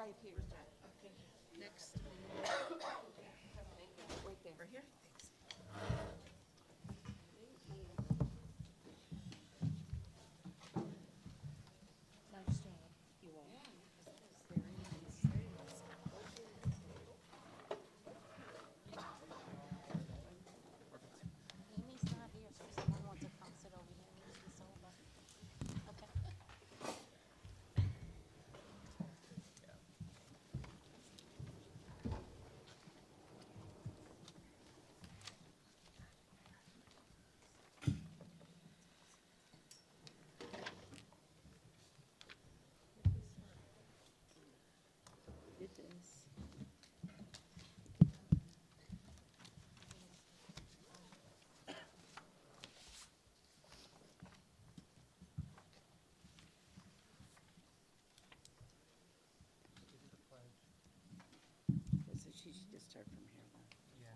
right here. Okay, next. Right there. Right here? Thanks. Nice job, you all. Very nice. Amy's not here, so if someone wants to come sit over here when she's over. Okay. It is. So she should just start from here then. Yeah.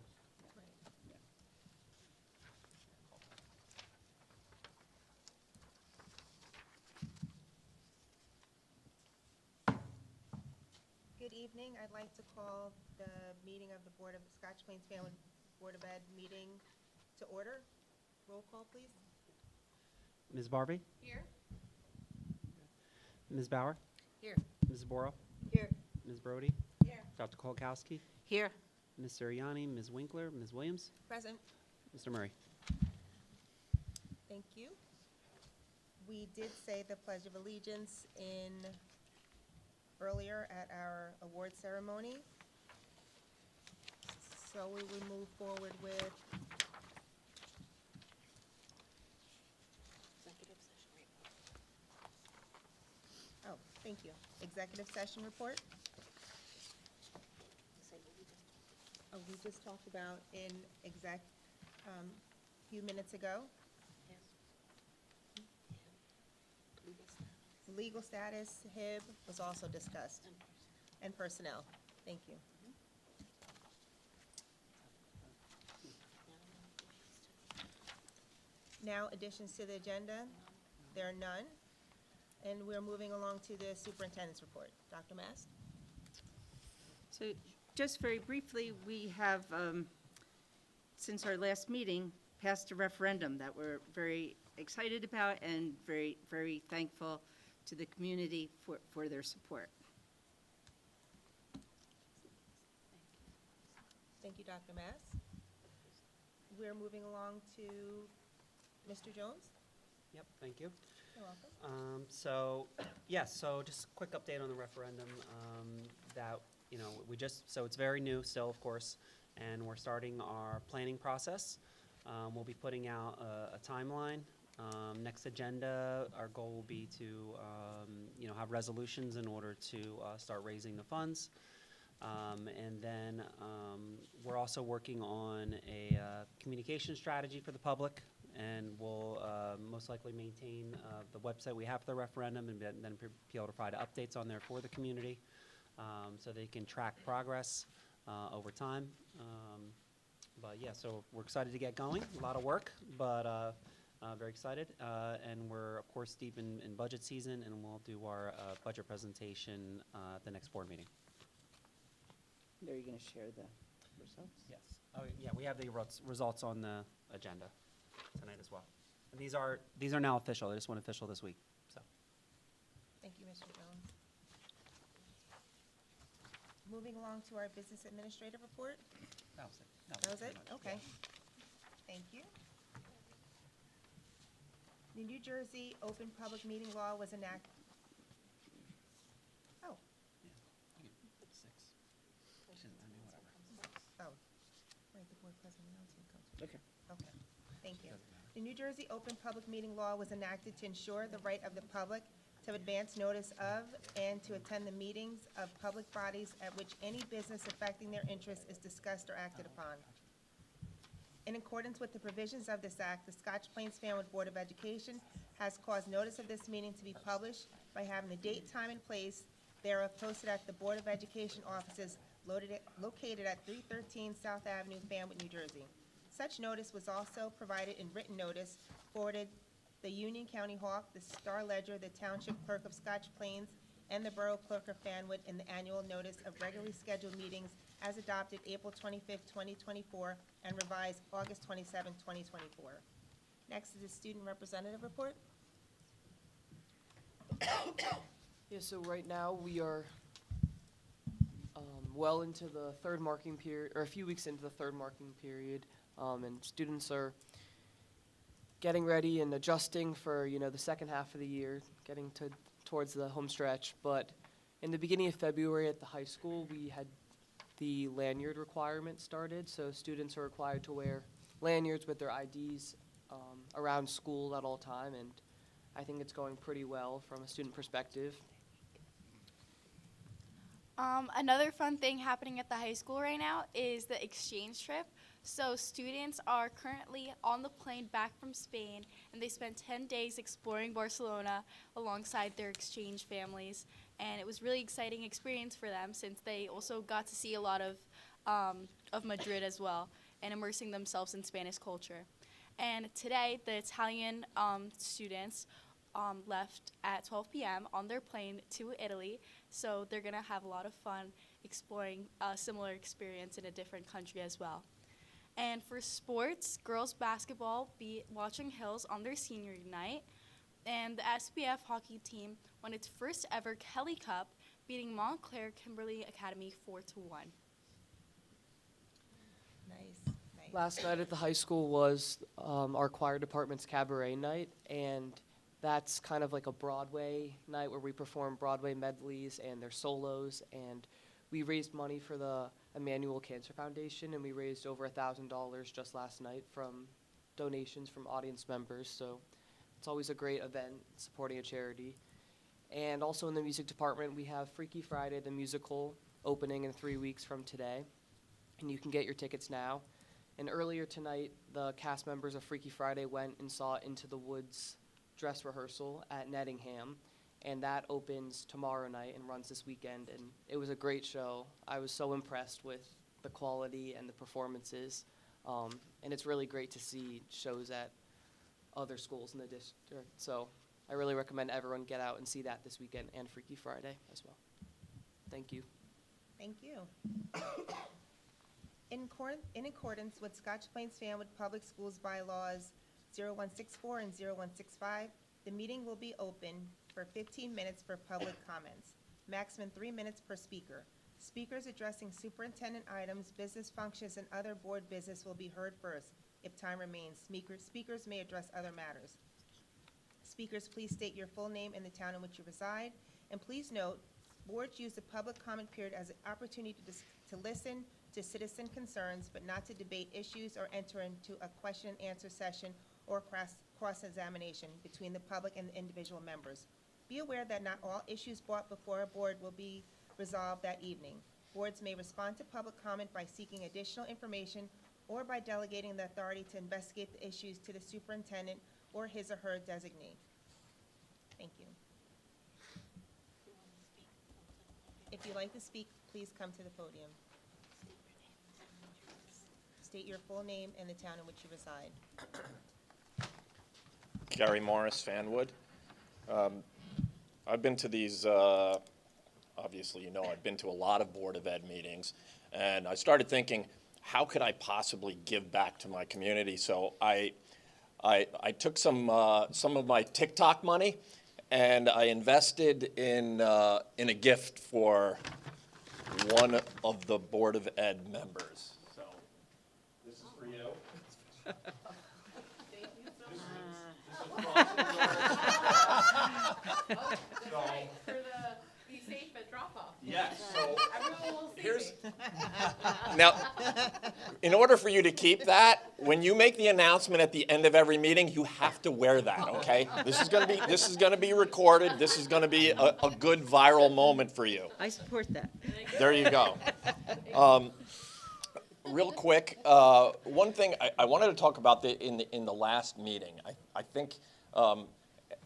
Good evening. I'd like to call the meeting of the Board of Scotch Plains Family Board of Ed meeting to order. Roll call, please. Ms. Barbie? Here. Ms. Bauer? Here. Ms. Boro? Here. Ms. Brody? Here. Dr. Kolkowski? Here. Ms. Siriani? Ms. Winkler? Ms. Williams? Present. Mr. Murray? Thank you. We did say the Pledge of Allegiance earlier at our award ceremony. So we will move forward with Executive session report. Oh, thank you. Executive session report. Say what we just talked Oh, we just talked about in few minutes ago. about. Yes. Legal status Legal status, HIB was also discussed, and personnel. and personnel. Thank you. Now, additions to the agenda, there are none. And we're moving along to the superintendent's report. Dr. Mast? So just very briefly, we have, since our last meeting, passed a referendum that we're very excited about and very, very thankful to the community for their support. Thank you, Dr. Mast. We're moving along to Mr. Jones. Yep, thank you. You're welcome. So just a quick update on the referendum, that, so it's very new still, of course, and we're starting our planning process. We'll be putting out a timeline. Next agenda, our goal will be to, have resolutions in order to start raising the funds. And then we're also working on a communication strategy for the public, and we'll most likely maintain the website we have for the referendum, and then be able to provide updates on there for the community, so they can track progress over time. But yeah, so we're excited to get going. A lot of work, but very excited. And we're, of course, deep in budget season, and we'll do our budget presentation at the next board meeting. Are you going to share the results? Yes. Oh, yeah, we have the results on the agenda tonight as well. And these are now official. They just went official this week, so. Thank you, Mr. Jones. Moving along to our business administrative report. That was it. That was it? Okay. Thank you. The New Jersey Open Public Meeting Law was enacted. Oh, oh, right, the board president announcement comes. Okay. Okay, thank you. The New Jersey Open Public Meeting Law was enacted to ensure the right of the public to advance notice of and to attend the meetings of public bodies at which any business affecting their interests is discussed or acted upon. In accordance with the provisions of this act, the Scotch Plains Family Board of Education has caused notice of this meeting to be published by having the date, time, and place thereof posted at the Board of Education offices located at 313 South Avenue, Fanwood, New Jersey. Such notice was also provided in written notice forwarded the Union County Hawk, the Star Ledger, the Township Clerk of Scotch Plains, and the Borough Clerk of Fanwood in the annual notice of regularly scheduled meetings as adopted April 25th, 2024, and revised August 27th, 2024. Next is the student representative report. Yeah, so right now we are well into the third marking period, or a few weeks into the third marking period, and students are getting ready and adjusting for, the second half of the year, getting towards the home stretch. But in the beginning of February at the high school, we had the lanyard requirement started, so students are required to wear lanyards with their IDs around school at all time, and I think it's going pretty well from a student perspective. Another fun thing happening at the high school right now is the exchange trip. So students are currently on the plane back from Spain, and they spent 10 days exploring Barcelona alongside their exchange families. And it was really exciting experience for them since they also got to see a lot of Madrid as well and immersing themselves in Spanish culture. And today, the Italian students left at 12 p.m. on their plane to Italy. So they're going to have a lot of fun exploring a similar experience in a different country as well. And for sports, girls basketball beat Watchung Hills on their senior night. And the SPF hockey team won its first ever Kelly Cup, beating Montclair Kimberly Academy 4-1. Nice. Last night at the high school was our choir department's cabaret night, and that's kind of like a Broadway night where we perform Broadway medleys and their solos, and we raised money for the Emmanuel Cancer Foundation, and we raised over $1,000 just last night from donations from audience members, so it's always a great event supporting a charity. And also in the music department, we have Freaky Friday, the musical, opening in 3 weeks from today, and you can get your tickets now. And earlier tonight, the cast members of Freaky Friday went and saw Into the Woods dress rehearsal at Nettingham, and that opens tomorrow night and runs this weekend, and it was a great show. I was so impressed with the quality and the performances, and it's really great to see shows at other schools in the district, so I really recommend everyone get out and see that this weekend and Freaky Friday as well. Thank you. Thank you. In accordance with Scotch Plains Fanwood Public Schools bylaws 0164 and 0165, the meeting will be open for 15 minutes for public comments, maximum 3 minutes per speaker. Speakers addressing superintendent items, business functions, and other board business will be heard first. If time remains, speakers may address other matters. Speakers, please state your full name and the town in which you reside, and please note, boards use the public comment period as an opportunity to listen to citizen concerns, but not to debate issues or enter into a question and answer session or cross-examination between the public and the individual members. Be aware that not all issues brought before a board will be resolved that evening. Boards may respond to public comment by seeking additional information or by delegating the authority to investigate the issues to the superintendent or his or her designee. Thank you. If you'd like to speak, please come to the podium. State your full name and the town in which you reside. Gary Morris, Fanwood. I've been to these, obviously, I've been to a lot of Board of Ed meetings, and I started thinking, how could I possibly give back to my community? So I took some of my TikTok money, and I invested in a gift for one of the Board of Ed members. So this is for you. For the be safe at drop-off. Yes, so Everyone will see here's, me. now, in order for you to keep that, when you make the announcement at the end of every meeting, you have to wear that, okay? This is gonna be recorded, this is gonna be a good viral moment for you. I support that. There you go. Real quick, one thing I wanted to talk about in the last meeting. I think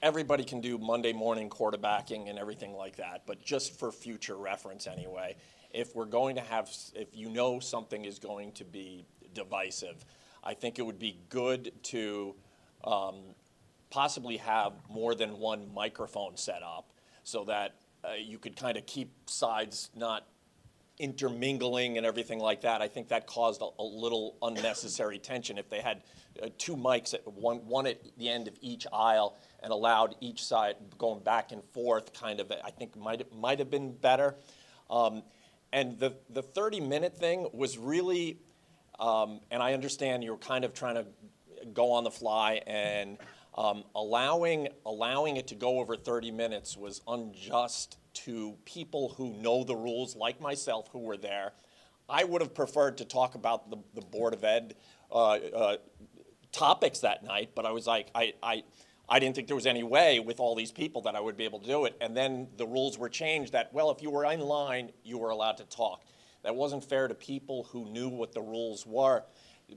everybody can do Monday morning quarterbacking and everything like that, but just for future reference anyway, if we're going to have, if something is going to be divisive, I think it would be good to possibly have more than one microphone set up so that you could kind of keep sides not intermingling and everything like that. I think that caused a little unnecessary tension. If they had two mics, at one at the end of each aisle, and allowed each side going back and forth, kind of, I think might have been better. And the 30-minute thing was really, and I understand you're kind of trying to go on the fly, and allowing it to go over 30 minutes was unjust to people who know the rules, like myself, who were there. I would have preferred to talk about the Board of Ed topics that night, but I was like, I didn't think there was any way with all these people that I would be able to do it. And then the rules were changed that, well, if you were in line, you were allowed to talk. That wasn't fair to people who knew what the rules were,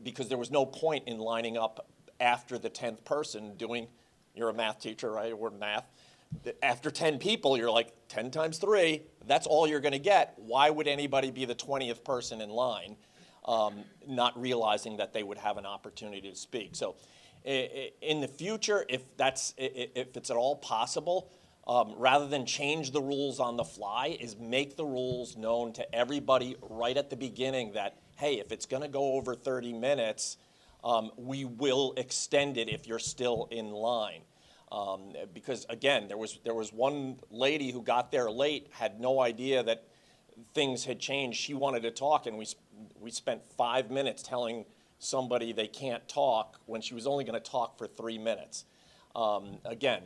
because there was no point in lining up after the 10th person doing, you're a math teacher, right, or math. After 10 people, you're like, 10 times 3, that's all you're going to get. Why would anybody be the 20th person in line, not realizing that they would have an opportunity to speak? So in the future, if it's at all possible, rather than change the rules on the fly, is make the rules known to everybody right at the beginning that, hey, if it's going to go over 30 minutes, we will extend it if you're still in line. Because again, there was one lady who got there late, had no idea that things had changed. She wanted to talk, and we spent 5 minutes telling somebody they can't talk when she was only going to talk for 3 minutes. Again,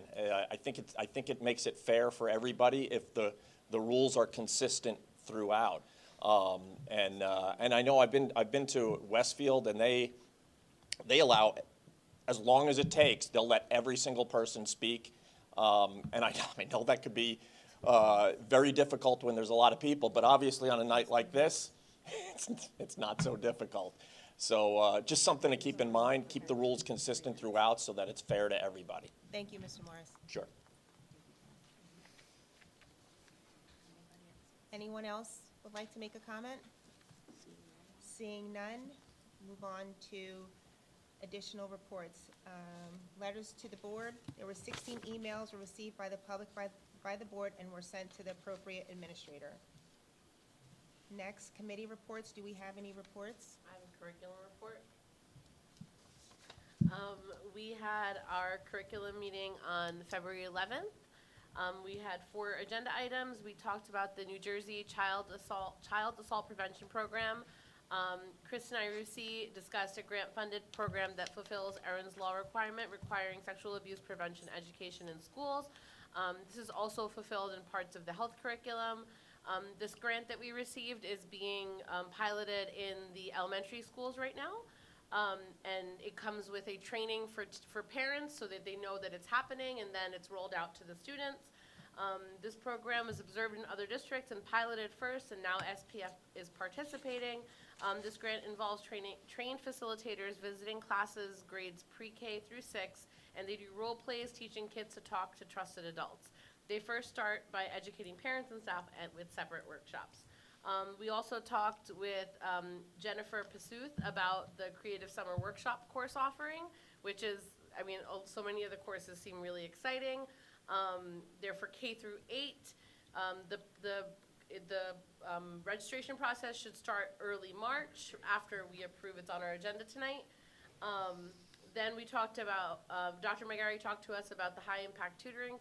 I think it makes it fair for everybody if the rules are consistent throughout. And I know I've been to Westfield, and they allow, as long as it takes, they'll let every single person speak. And I know that could be very difficult when there's a lot of people, but obviously on a night like this, it's not so difficult. So just something to keep in mind, keep the rules consistent throughout so that it's fair to everybody. Thank you, Mr. Morris. Sure. Anyone else would like to make a comment? Seeing none, move on to additional reports. Letters to the board. There were 16 emails were received by the public by the board and were sent to the appropriate administrator. Next, committee reports. Do we have any reports? I have a curriculum report. We had our curriculum meeting on February 11th. We had 4 agenda items. We talked about the New Jersey Child Assault Prevention Program. Kristen Irucci discussed a grant-funded program that fulfills Erin's law requirement requiring sexual abuse prevention education in schools. This is also fulfilled in parts of the health curriculum. This grant that we received is being piloted in the elementary schools right now. And it comes with a training for parents so that they know that it's happening, and then it's rolled out to the students. This program is observed in other districts and piloted first, and now SPF is participating. This grant involves trained facilitators visiting classes grades pre-K through 6, and they do role plays teaching kids to talk to trusted adults. They first start by educating parents and staff with separate workshops. We also talked with Jennifer Pasuth about the Creative Summer Workshop course offering, which is, I mean, so many of the courses seem really exciting. They're for K through 8. The registration process should start early March after we approve. It's on our agenda tonight. Then we talked about, Dr. McGarry talked to us about the high impact tutoring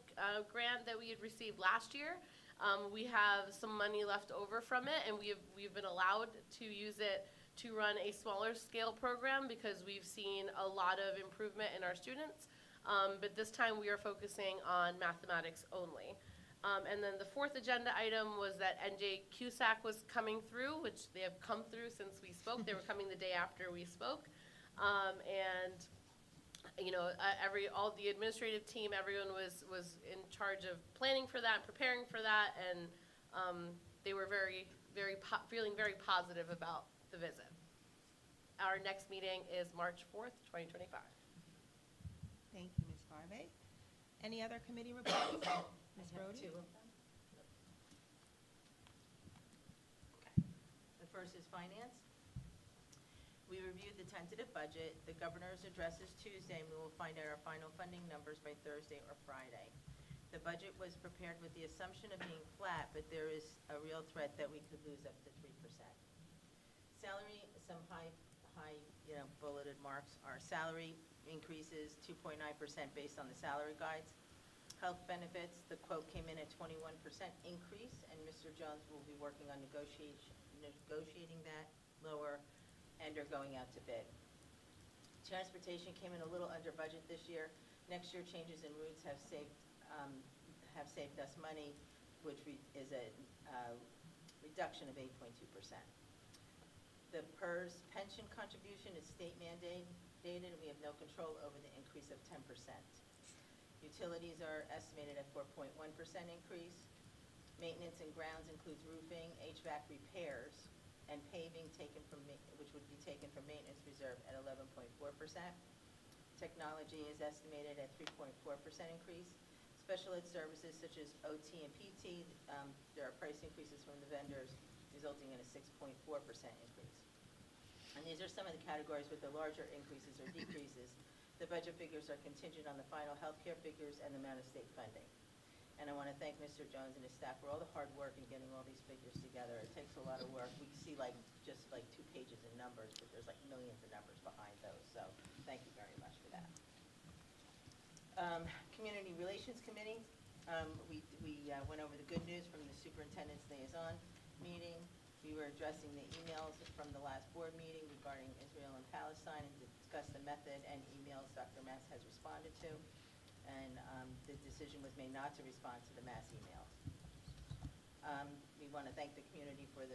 grant that we had received last year. We have some money left over from it, and we've been allowed to use it to run a smaller scale program because we've seen a lot of improvement in our students. But this time we are focusing on mathematics only. And then the 4th agenda item was that NJ CUSAC was coming through, which they have come through since we spoke. They were coming the day after we spoke. And you know, all the administrative team, everyone was in charge of planning for that, preparing for that, and they were feeling very positive about the visit. Our next meeting is March 4th, 2025. Thank you, Ms. Harvey. Any other committee reports? Ms. Brody? The first is finance. We reviewed the tentative budget. The governor's address is Tuesday, and we will find out our final funding numbers by Thursday or Friday. The budget was prepared with the assumption of being flat, but there is a real threat that we could lose up to 3%. Salary, some high, bulleted marks are salary increases 2.9% based on the salary guides. Health benefits, the quote came in at 21% increase, and Mr. Jones will be working on negotiating that lower and are going out to bid. Transportation came in a little under budget this year. Next year, changes in routes have saved us money, which is a reduction of 8.2%. The PERS pension contribution is state mandated, and we have no control over the increase of 10%. Utilities are estimated at 4.1% increase. Maintenance and grounds includes roofing, HVAC repairs, and paving which would be taken from maintenance reserve at 11.4%. Technology is estimated at 3.4% increase. Special ed services such as OT and PT, there are price increases from the vendors, resulting in a 6.4% increase. And these are some of the categories with the larger increases or decreases. The budget figures are contingent on the final healthcare figures and the amount of state funding. And I want to thank Mr. Jones and his staff for all the hard work in getting all these figures together. It takes a lot of work. We see just 2 pages of numbers, but there's millions of numbers behind those. So thank you very much for that. Community Relations Committee, we went over the good news from the Superintendent's Liaison meeting. We were addressing the emails from the last board meeting regarding Israel and Palestine and discussed the method and emails Dr. Mass has responded to. And the decision was made not to respond to the Mass emails. We want to thank the community for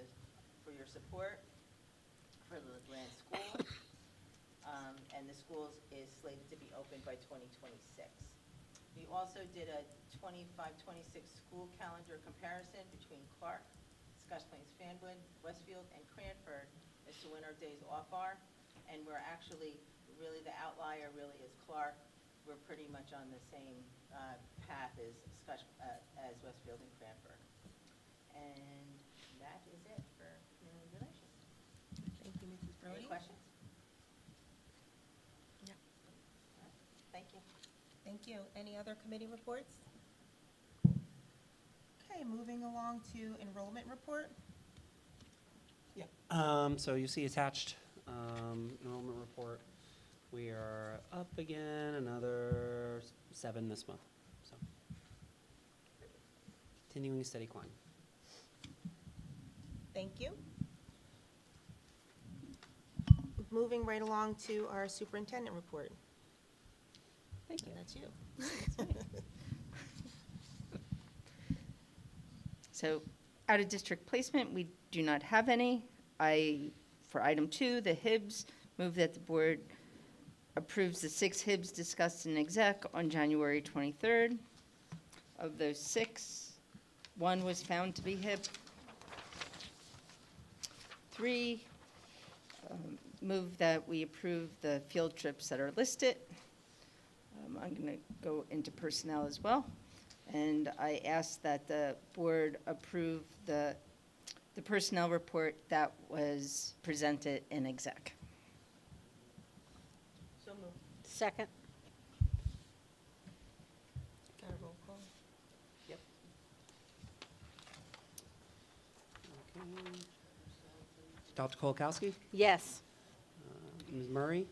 your support for the Land School. And the schools is slated to be open by 2026. We also did a 25-26 school calendar comparison between Clark, Scotch Plains, Fanwood, Westfield, and Cranford as to when our days off are. And we're actually, really the outlier really is Clark. We're pretty much on the same path as Westfield and Cranford. And that is it for community relations. Thank you, Mrs. Brody. Any questions? No. Thank you. Thank you. Any other committee reports? Okay, moving along to enrollment report. So you see attached enrollment report. We are up again, another 7 this month. So continuing a steady climb. Thank you. Moving right along to our superintendent report. Thank you. And that's you. So, out-of-district placement, we do not have any. For item 2, the HIBs, move that the board approves the 6 HIBs discussed in exec on January 23rd. Of those 6, 1 was found to be HIB. 3, move that we approve the field trips that are listed. I'm going to go into personnel as well. And I ask that the board approve the personnel report that was presented in exec. So moved. Second. Got a roll call? Yep. Okay. Dr. Kolakowski? Yes. Ms. Murray?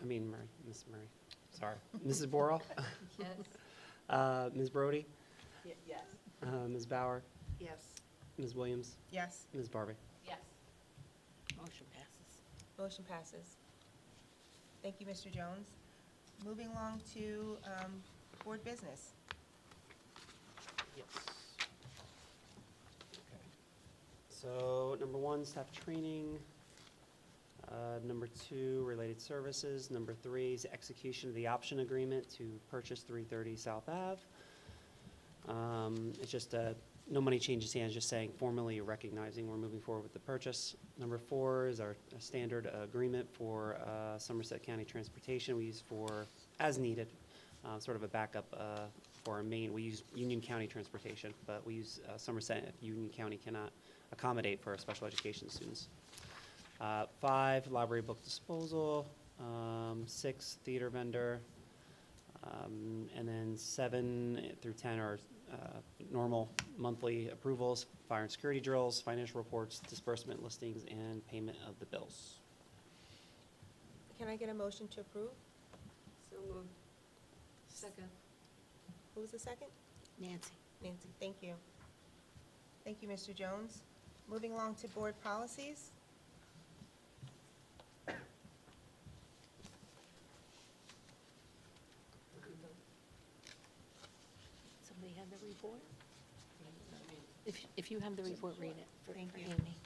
Ms. Murray, sorry. Mrs. Borrell? Yes. Ms. Brody? Yes. Ms. Bauer? Yes. Ms. Williams? Yes, Ms. Barbie? Yes. Motion passes. motion passes. Thank you, Mr. Jones. Moving along to board business. Yes. Okay. So, number 1, staff training. Number 2, related services. Number 3 is execution of the option agreement to purchase 330 South Ave. It's just no money changes hands, just saying formally recognizing we're moving forward with the purchase. Number 4 is our standard agreement for Somerset County Transportation. We use for as needed, sort of a backup for our main. We use Union County Transportation, but we use Somerset if Union County cannot accommodate for our special education students. 5, library book disposal. 6, theater vendor. And then 7 through 10 are normal monthly approvals, fire and security drills, financial reports, disbursement listings, and payment of the bills. Can I get a motion to approve? So moved. Second. Who was the second? Nancy. Nancy, thank you. Thank you, Mr. Jones. Moving along to board policies. Somebody have the report? If you have the report, read it for Thank you. Amy.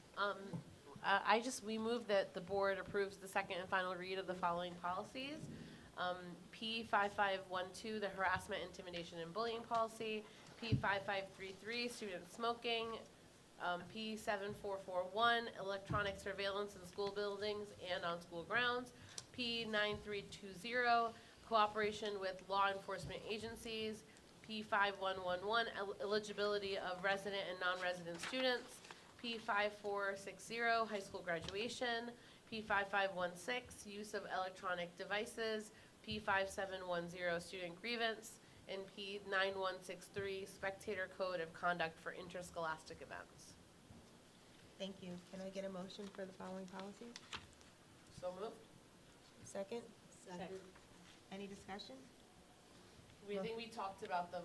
We move that the board approves the second and final read of the following policies. P5512, the harassment, intimidation, and bullying policy. P5533, student smoking. P7441, electronic surveillance in school buildings and on school grounds. P9320, cooperation with law enforcement agencies. P5111, eligibility of resident and non-resident students. P5460, high school graduation. P5516, use of electronic devices. P5710, student grievance. And P9163, spectator code of conduct for interscholastic events. Thank you. Can I get a motion for the following policies? So moved. Second? Second. Any discussion? I think we talked about them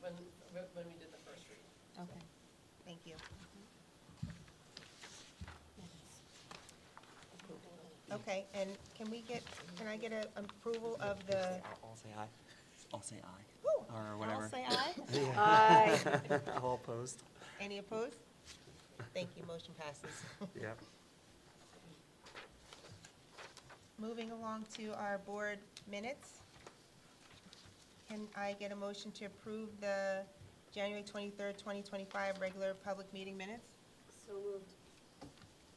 when we did the first read. Okay, thank you. Okay, and can I get a approval of the, I'll say aye. I'll say aye. Woo, Or whatever. I'll say aye. Aye. All opposed? Any opposed? Thank you, motion passes. Yep. Moving along to our board minutes. Can I get a motion to approve the January 23rd, 2025 regular public meeting minutes? So moved.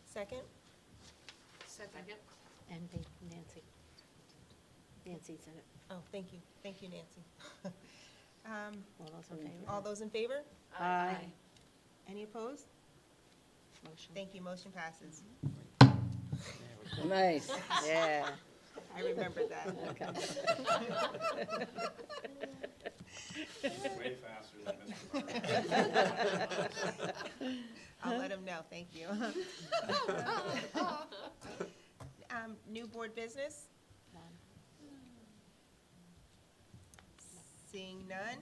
Second? Second. And Nancy. Nancy said it. Oh, thank you. Thank you, Nancy. All those in favor? All those in favor? Aye. Any opposed? Motion. Thank you, motion passes. Nice, yeah. I remember that. Way faster than Mr. I'll let him know, thank you. New board business? None. Seeing none.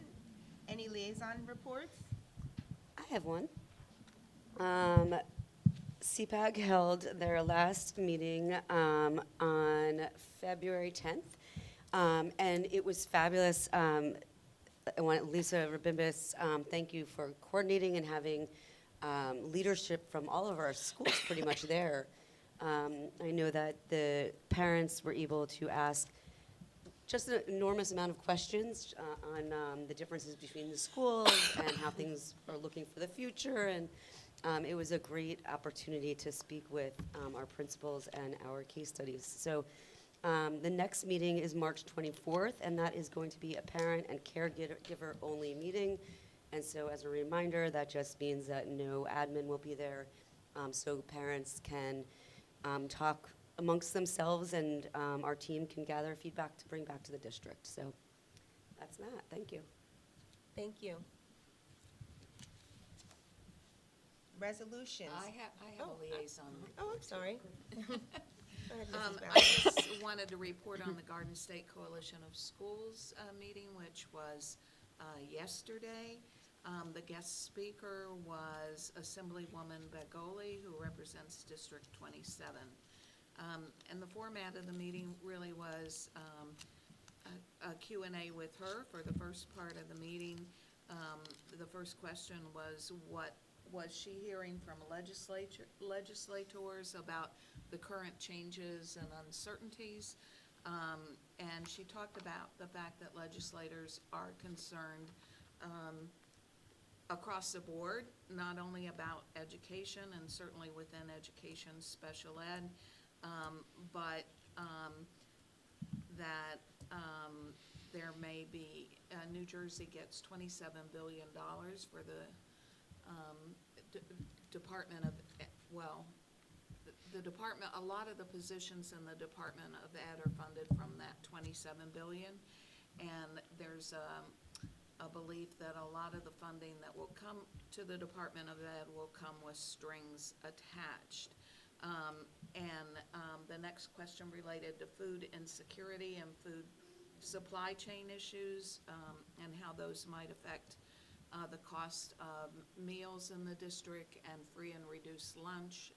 Any liaison reports? I have one. CPAG held their last meeting on February 10th, and it was fabulous. I want Lisa Rabimbis, thank you for coordinating and having leadership from all of our schools pretty much there. I know that the parents were able to ask just an enormous amount of questions on the differences between the schools and how things are looking for the future. And it was a great opportunity to speak with our principals and our case studies. So the next meeting is March 24th, and that is going to be a parent and caregiver-only meeting. And so as a reminder, that just means that no admin will be there, so parents can talk amongst themselves, and our team can gather feedback to bring back to the district. So that's that. Thank you. Thank you. Resolutions. I have Oh, a liaison. Oh, I'm sorry. Go ahead, Mrs. I Bowers. just wanted to report on the Garden State Coalition of Schools meeting, which was yesterday. The guest speaker was Assemblywoman Begoli, who represents District 27. And the format of the meeting really was a Q&A with her for the first part of the meeting. The first question was, what was she hearing from legislators about the current changes and uncertainties? And she talked about the fact that legislators are concerned across the board, not only about education and certainly within education, special ed, but that there may be, New Jersey gets $27 billion for the Department of, the department, a lot of the positions in the Department of Ed are funded from that $27 billion. And there's a belief that a lot of the funding that will come to the Department of Ed will come with strings attached. The next question related to food insecurity and food supply chain issues, and how those might affect the cost of meals in the district and free and reduced lunch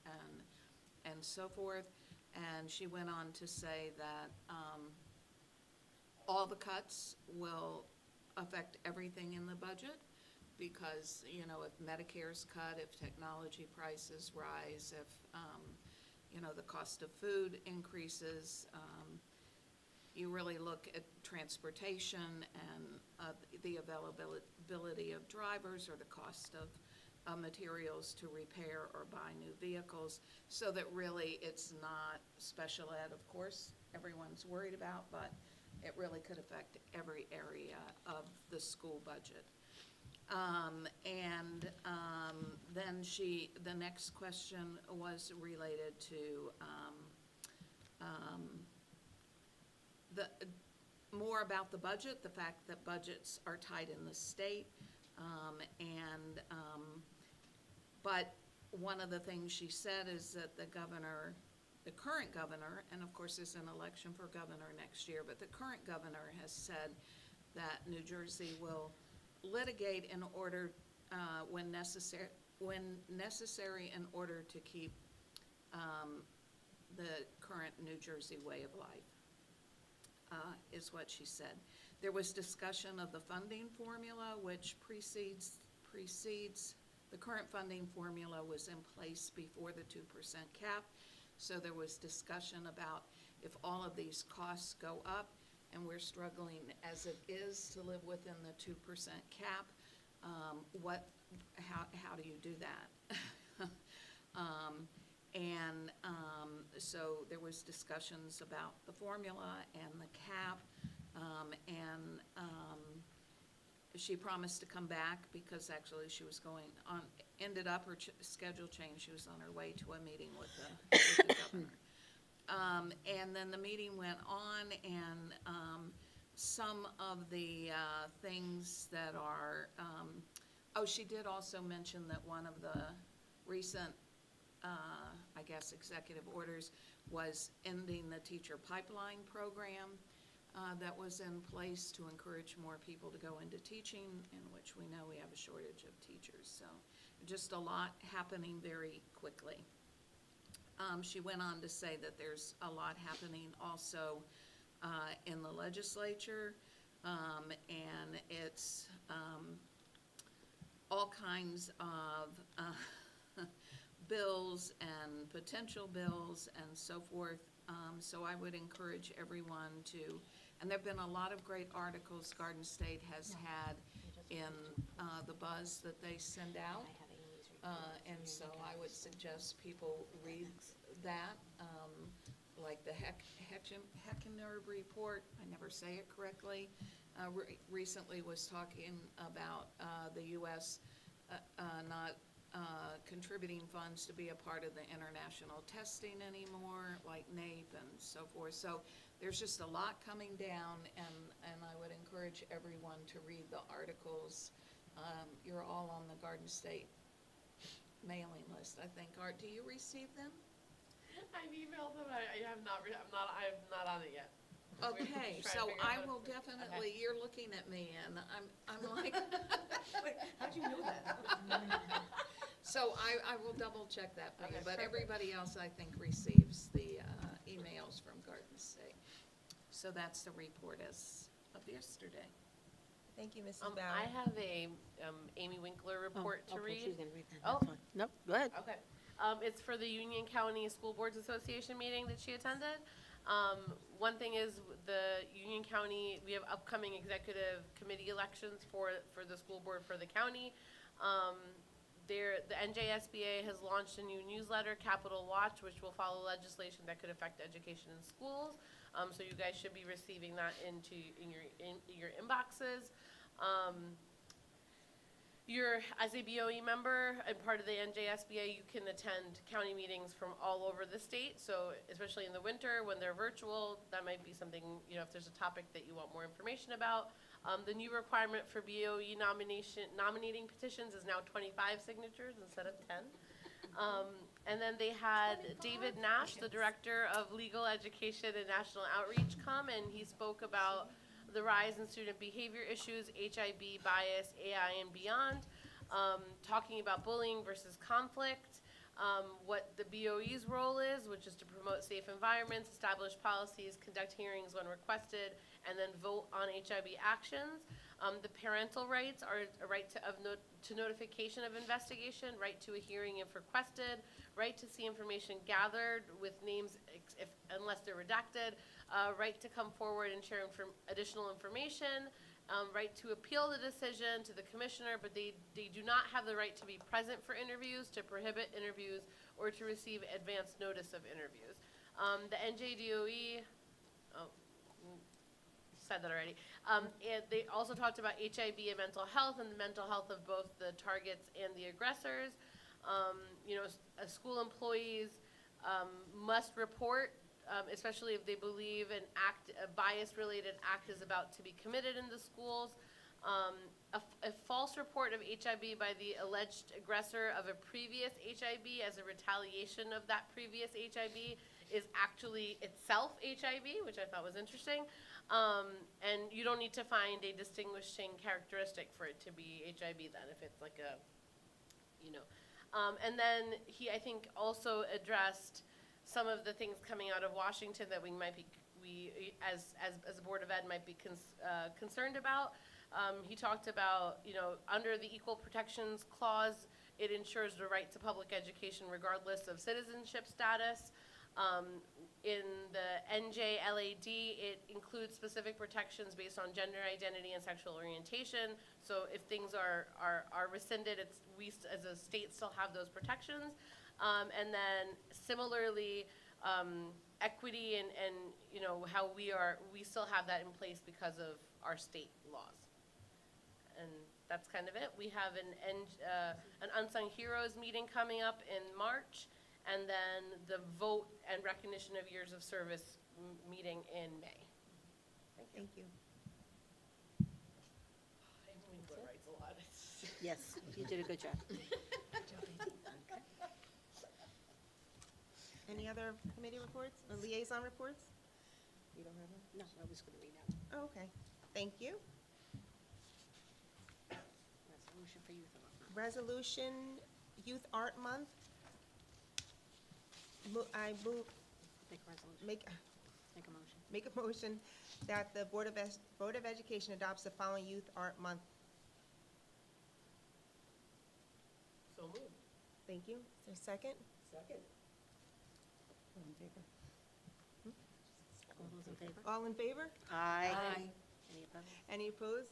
and so forth. And she went on to say that all the cuts will affect everything in the budget because, you know, if Medicare's cut, if technology prices rise, if, you know, the cost of food increases, you really look at transportation and the availability of drivers or the cost of materials to repair or buy new vehicles, so that really it's not special ed, of course, everyone's worried about, but it really could affect every area of the school budget. Then the next question was related to more about the budget, the fact that budgets are tight in the state, but one of the things she said is that the current governor, and of course there's an election for governor next year, but the current governor has said that New Jersey will litigate in order, when necessary in order to keep the current New Jersey way of life, is what she said. There was discussion of the funding formula, which precedes the current funding formula was in place before the 2% cap. So there was discussion about if all of these costs go up, and we're struggling as it is to live within the 2% cap, how do you do that? So there was discussions about the formula and the cap, she promised to come back because actually she was going on, ended up her schedule changed. She was on her way to a meeting with the governor. And then the meeting went on, and some of the things that are, she did also mention that one of the recent, I guess, executive orders was ending the teacher pipeline program that was in place to encourage more people to go into teaching, in which we know we have a shortage of teachers. So just a lot happening very quickly. She went on to say that there's a lot happening also in the legislature, and it's all kinds of bills and potential bills and so forth. So I would encourage everyone to, and there have been a lot of great articles Garden State has had in the buzz that they send out. And so I would suggest people read that, like the Heckner report, I never say it correctly, recently was talking about the U.S. Not contributing funds to be a part of the international testing anymore, like NAEP and so forth. So there's just a lot coming down, and I would encourage everyone to read the articles. You're all on the Garden State mailing list, I think. Art, do you receive them? I've emailed them. I have not. I'm not on it yet. Okay, so I will definitely. Okay. You're looking at me, and I'm like, wait, how'd you know that? So I will double check that for you. But perfect. Everybody else, I think, receives the emails from Garden State. So that's the report as of yesterday. Thank you, Mrs. Bauer. I have a Amy Winkler report to read. She's gonna read that. Oh, Nope, go ahead. okay. It's for the Union County School Boards Association meeting that she attended. One thing is the Union County, we have upcoming executive committee elections for the school board for the county. The NJSBA has launched a new newsletter, Capital Watch, which will follow legislation that could affect education in schools. So you guys should be receiving that in your inboxes. as a BOE member and part of the NJSBA, you can attend county meetings from all over the state. So especially in the winter when they're virtual, that might be something, if there's a topic that you want more information about. The new requirement for BOE nominating petitions is now 25 signatures instead of 10. And then they had David Nash, the Director of Legal Education and National Outreach, come, and he spoke about the rise in student behavior issues, HIB, bias, AI, and beyond, talking about bullying versus conflict, what the BOE's role is, which is to promote safe environments, establish policies, conduct hearings when requested, and then vote on HIB actions. The parental rights are a right to notification of investigation, right to a hearing if requested, right to see information gathered with names unless they're redacted, right to come forward and share additional information, right to appeal the decision to the commissioner, but they do not have the right to be present for interviews, to prohibit interviews, or to receive advance notice of interviews. The NJDOE, said that already. And they also talked about HIB and mental health and the mental health of both the targets and the aggressors. School employees must report, especially if they believe a bias-related act is about to be committed in the schools. A false report of HIB by the alleged aggressor of a previous HIB as a retaliation of that previous HIB is actually itself HIB, which I thought was interesting. And you don't need to find a distinguishing characteristic for it to be HIB then, if it's like a, and then he, I think, also addressed some of the things coming out of Washington that we as a Board of Ed might be concerned about. He talked about, under the Equal Protections Clause, it ensures the right to public education regardless of citizenship status. In the NJLAD, it includes specific protections based on gender identity and sexual orientation. So if things are rescinded, we as a state still have those protections. And then similarly, equity and how we still have that in place because of our state laws. And that's kind of it. We have an Unsung Heroes meeting coming up in March, and then the vote and recognition of years of service meeting in May. Thank you. I mean, Blair writes a lot. Yes, you did a good job. Any other committee reports or liaison reports? You don't have one? No, I was going to read out. Oh, okay, thank you. Resolution for youth. Resolution Youth Art Month. I move, Make a resolution. make Make a motion. a motion that the Board of Education adopts the following Youth Art Month. So moved. Thank you. Is there a second? Second. All in favor? All those in favor? All in favor? Aye. Any opposed? Any opposed?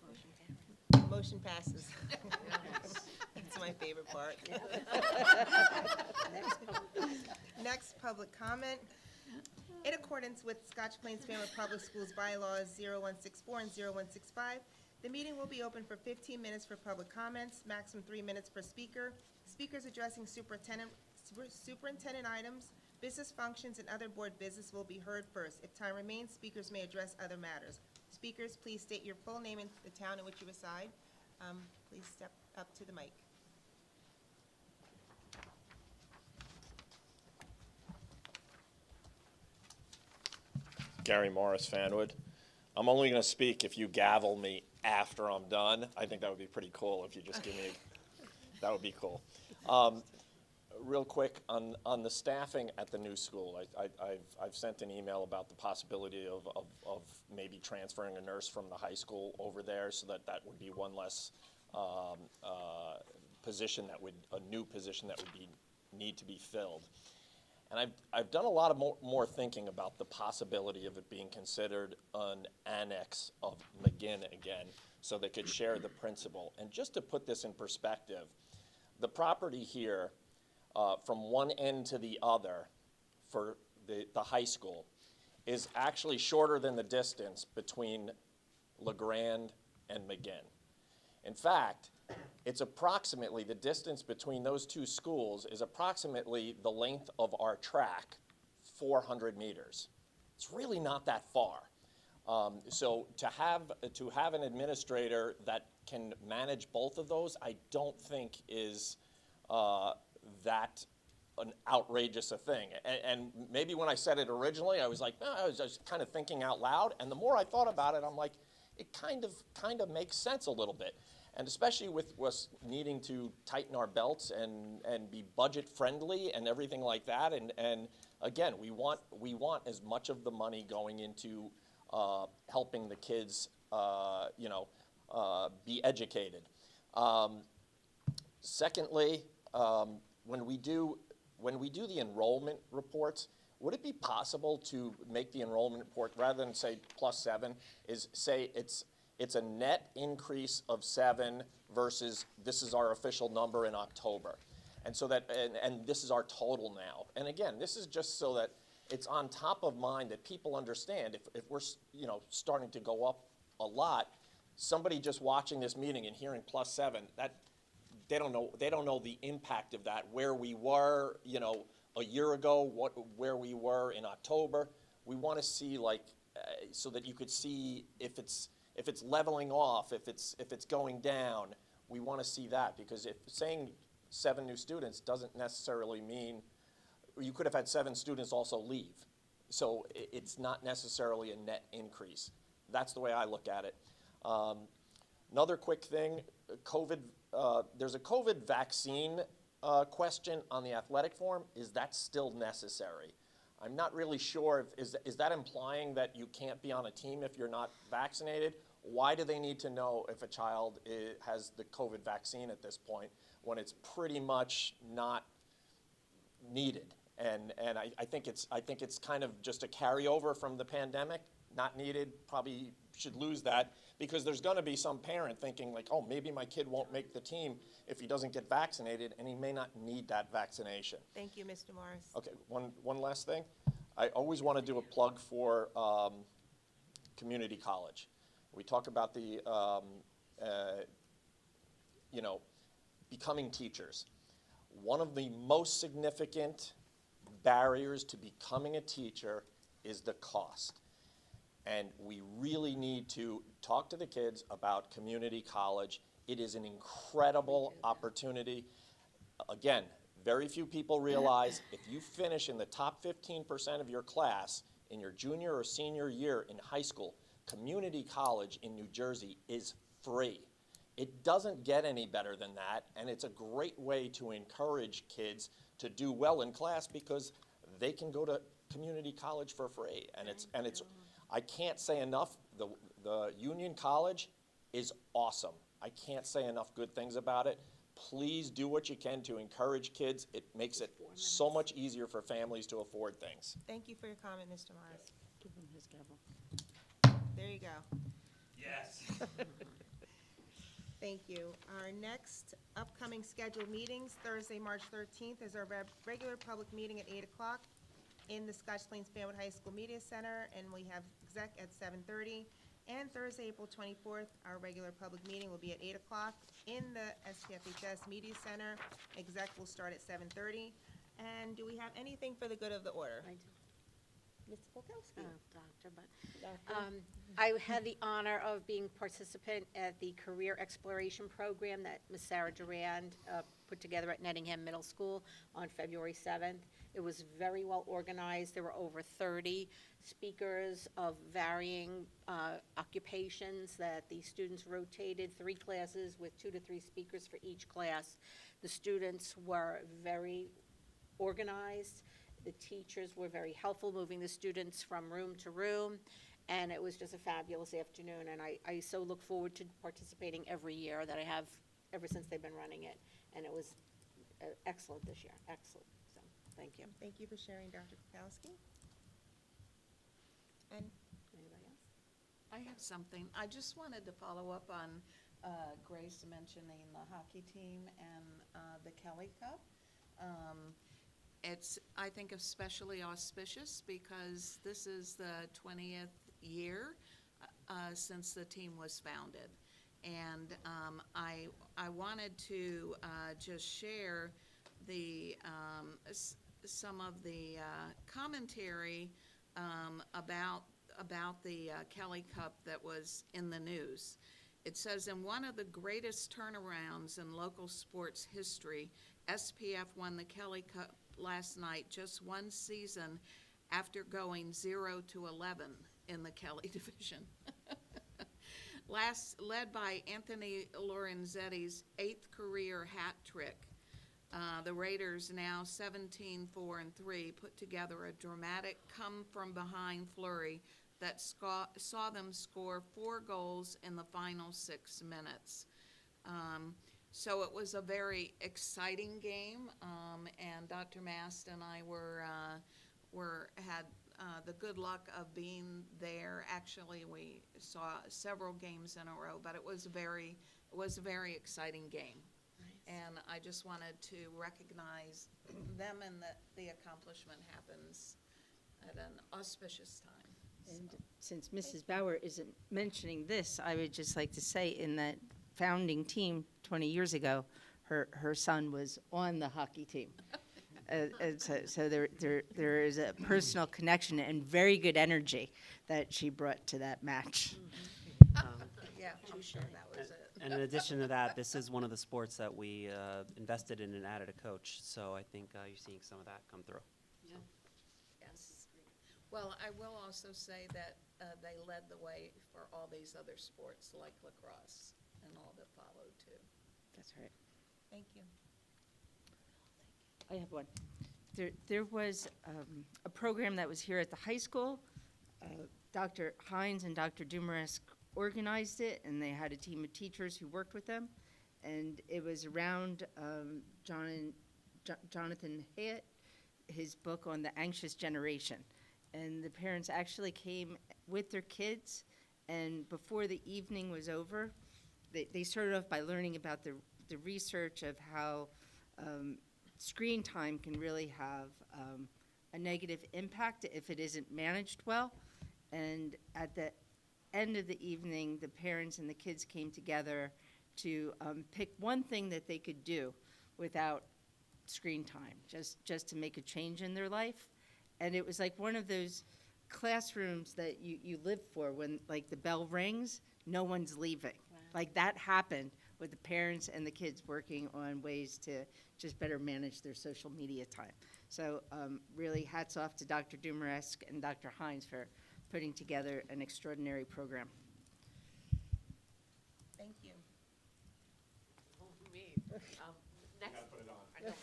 Motion carries. Motion passes. That's my favorite part. Next, public comment. In accordance with Scotch Plains Family Public Schools bylaws 0164 and 0165, the meeting will be open for 15 minutes for public comments, maximum 3 minutes per speaker. Speakers addressing superintendent items, business functions, and other board business will be heard first. If time remains, speakers may address other matters. Speakers, please state your full name and the town in which you reside. Please step up to the mic. Gary Morris, Fanwood. I'm only going to speak if you gavel me after I'm done. I think that would be pretty cool if you just give me, that would be cool. Real quick, on the staffing at the new school, I've sent an email about the possibility of maybe transferring a nurse from the high school over there, so that would be one less position a new position that would need to be filled. And I've done a lot of more thinking about the possibility of it being considered an annex of McGinn again, so they could share the principal. And just to put this in perspective, the property here, from one end to the other for the high school, is actually shorter than the distance between LeGrand and McGinn. In fact, it's approximately, the distance between those two schools is approximately the length of our track, 400 meters. It's really not that far. So to have an administrator that can manage both of those, I don't think is that an outrageous a thing. And maybe when I said it originally, I was like, no, I was just kind of thinking out loud. And the more I thought about it, I'm like, it kind of makes sense a little bit. And especially with us needing to tighten our belts and be budget friendly and everything like that. And again, we want as much of the money going into helping the kids, be educated. Secondly, when we do the enrollment reports, would it be possible to make the enrollment report, rather than say +7, is say it's a net increase of 7 versus this is our official number in October. And so that, and this is our total now. And again, this is just so that it's on top of mind that people understand if we're, starting to go up a lot, somebody just watching this meeting and hearing +7, that they don't know the impact of that, where we were, a year ago, where we were in October. We want to see so that you could see if it's leveling off, if it's going down. We want to see that, because if saying 7 new students doesn't necessarily mean you could have had 7 students also leave. So it's not necessarily a net increase. That's the way I look at it. Another quick thing, COVID, there's a COVID vaccine question on the athletic form. Is that still necessary? I'm not really sure. Is that implying that you can't be on a team if you're not vaccinated? Why do they need to know if a child has the COVID vaccine at this point when it's pretty much not needed? And I think it's kind of just a carryover from the pandemic. Not needed. Probably should lose that, because there's going to be some parent thinking like, oh, maybe my kid won't make the team if he doesn't get vaccinated, and he may not need that vaccination. Thank you, Mr. Morris. Okay, one last thing. I always want to do a plug for community college. We talk about the, becoming teachers. One of the most significant barriers to becoming a teacher is the cost. And we really need to talk to the kids about community college. It is an incredible opportunity. Again, very few people realize if you finish in the top 15% of your class in your junior or senior year in high school, community college in New Jersey is free. It doesn't get any better than that, and it's a great way to encourage kids to do well in class, because they can go to community college for free. And it's I can't say enough, the Union College is awesome. I can't say enough good things about it. Please do what you can to encourage kids. It makes it so much easier for families to afford things. Thank you for your comment, Mr. Morris. Give him his gavel. There you go. Yes. Thank you. Our next upcoming scheduled meetings, Thursday, March 13th, is our regular public meeting at 8 o'clock in the Scotch Plains Fanwood High School Media Center, and we have exec at 7:30. And Thursday, April 24th, our regular public meeting will be at 8 o'clock in the SPFHS Media Center. Exec will start at 7:30. And do we have anything for the good of the order? I do. Ms. Polkowski? Doctor, but I had the honor of being participant at the Career Exploration Program that Ms. Sarah Durand put together at Nettingham Middle School on February 7th. It was very well organized. There were over 30 speakers of varying occupations that the students rotated, 3 classes with 2 to 3 speakers for each class. The students were very organized. The teachers were very helpful, moving the students from room to room, and it was just a fabulous afternoon, and I so look forward to participating every year that I have ever since they've been running it, and it was excellent this year, excellent, so, thank you. Thank you for sharing, Dr. Polkowski. And Anybody else? I have something. I just wanted to follow up on Grace mentioning the hockey team and the Kelly Cup. It's, I think, especially auspicious because this is the 20th year since the team was founded. And I wanted to just share some of the commentary about the Kelly Cup that was in the news. It says, in one of the greatest turnarounds in local sports history, SPF won the Kelly Cup last night, just one season after going 0-11 in the Kelly division. Led by Anthony Lorenzetti's 8th career hat trick, the Raiders, now 17-4-3, put together a dramatic come-from-behind flurry that saw them score 4 goals in the final 6 minutes. So it was a very exciting game, and Dr. Mast and I had the good luck of being there. Actually, we saw several games in a row, but it was a very exciting game. And I just wanted to recognize them, and that the accomplishment happens at an auspicious time. And since Mrs. Bauer isn't mentioning this, I would just like to say, in that founding team 20 years ago, her son was on the hockey team. And so there is a personal connection and very good energy that she brought to that match. Yeah, I'm sure that was it. And in addition to that, this is one of the sports that we invested in and added a coach. So I think you're seeing some of that come through. Yes. Well, I will also say that they led the way for all these other sports like lacrosse and all that followed too. That's right. Thank you. I have one. There was a program that was here at the high school. Dr. Hines and Dr. Dumaresque organized it, and they had a team of teachers who worked with them. And it was around Jonathan Haidt, his book on the anxious generation. And the parents actually came with their kids, and before the evening was over, they started off by learning about the research of how screen time can really have a negative impact if it isn't managed well. And at the end of the evening, the parents and the kids came together to pick one thing that they could do without screen time, just to make a change in their life. And it was like one of those classrooms that you live for, when like the bell rings, no one's leaving. Wow. Like that happened with the parents and the kids working on ways to just better manage their social media time. So really hats off to Dr. Dumaresque and Dr. Hines for putting together an extraordinary program. Thank you. Me. Next. I know,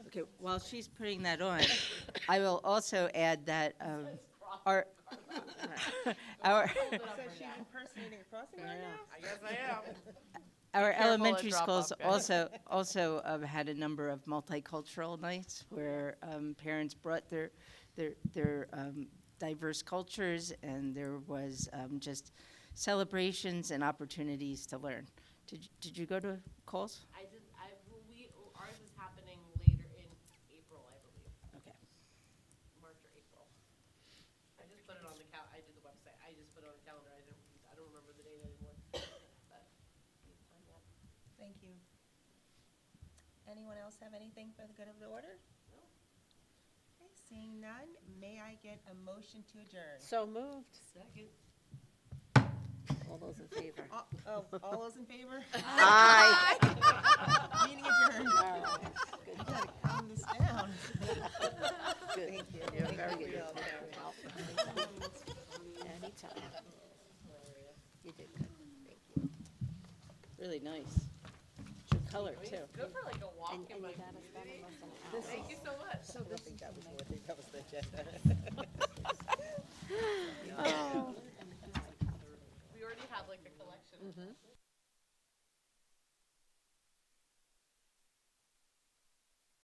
Okay, while she's putting that on, I will also add that our So she's impersonating a crossing guard now? I guess I am. Our Careful at elementary schools drop-off, guys. also had a number of multicultural nights where parents brought their diverse cultures, and there was just celebrations and opportunities to learn. Did you go to Coles? Ours is happening later in April, I believe. Okay. March or April. I just put it on the I did the website. I just put it on the calendar. I don't remember the date anymore. But Thank you. Anyone else have anything for the good of the order? No. Okay, seeing none, may I get a motion to adjourn? So moved. Second. All those in favor? All those in favor? Aye. Meeting adjourned. You gotta calm this down. Thank you. You're very good. Anytime. You did good. Thank you. Really nice. Your color, too. Good for like a walk And in you my got us done in community. less than an hour. Thank you so much. So this is that was the agenda. We already had like a collection.